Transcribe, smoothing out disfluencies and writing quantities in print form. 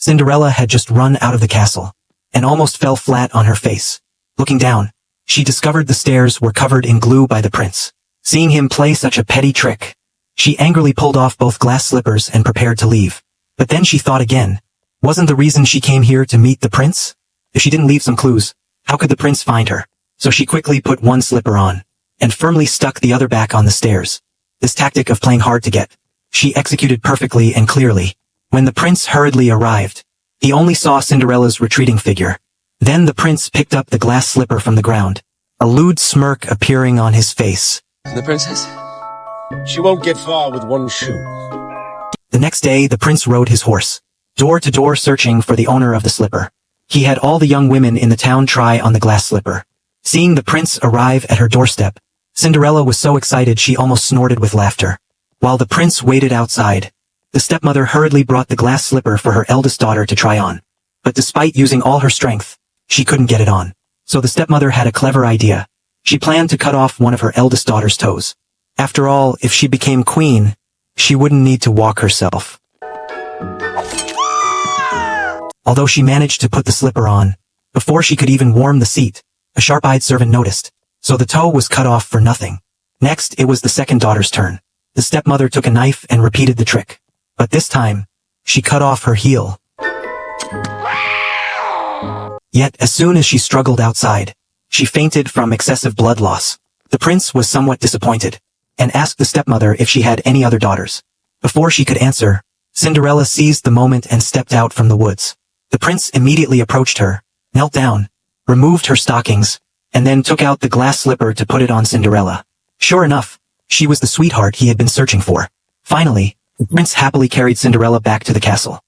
Cinderella had just run out of the castle, and almost fell flat on her face. Looking down, she discovered the stairs were covered in glue by the prince. Seeing him play such a petty trick, she angrily pulled off both glass slippers and prepared to leave. But then she thought again. Wasn't the reason she came here to meet the prince? If she didn't leave some clues, how could the prince find her? So she quickly put one slipper on, and firmly stuck the other back on the stairs. This tactic of playing hard to get, she executed perfectly and clearly. When the prince hurriedly arrived, he only saw Cinderella's retreating figure. Then the prince picked up the glass slipper from the ground, a lewd smirk appearing on his face. The princess? She won't get far with one shoe. The next day the prince rode his horse, door to door searching for the owner of the slipper. He had all the young women in the town try on the glass slipper. Seeing the prince arrive at her doorstep, Cinderella was so excited she almost snorted with laughter. While the prince waited outside, the stepmother hurriedly brought the glass slipper for her eldest daughter to try on. But despite using all her strength, she couldn't get it on. So the stepmother had a clever idea. She planned to cut off one of her eldest daughter's toes. After all, if she became queen, she wouldn't need to walk herself. Although she managed to put the slipper on, before she could even warm the seat, a sharp-eyed servant noticed. So the toe was cut off for nothing. Next, it was the second daughter's turn. The stepmother took a knife and repeated the trick. But this time, she cut off her heel. Yet, as soon as she struggled outside, she fainted from excessive blood loss. The prince was somewhat disappointed, and asked the stepmother if she had any other daughters. Before she could answer, Cinderella seized the moment and stepped out from the woods. The prince immediately approached her, knelt down, removed her stockings, and then took out the glass slipper to put it on Cinderella. Sure enough, she was the sweetheart he had been searching for. Finally, the prince happily carried Cinderella back to the castle.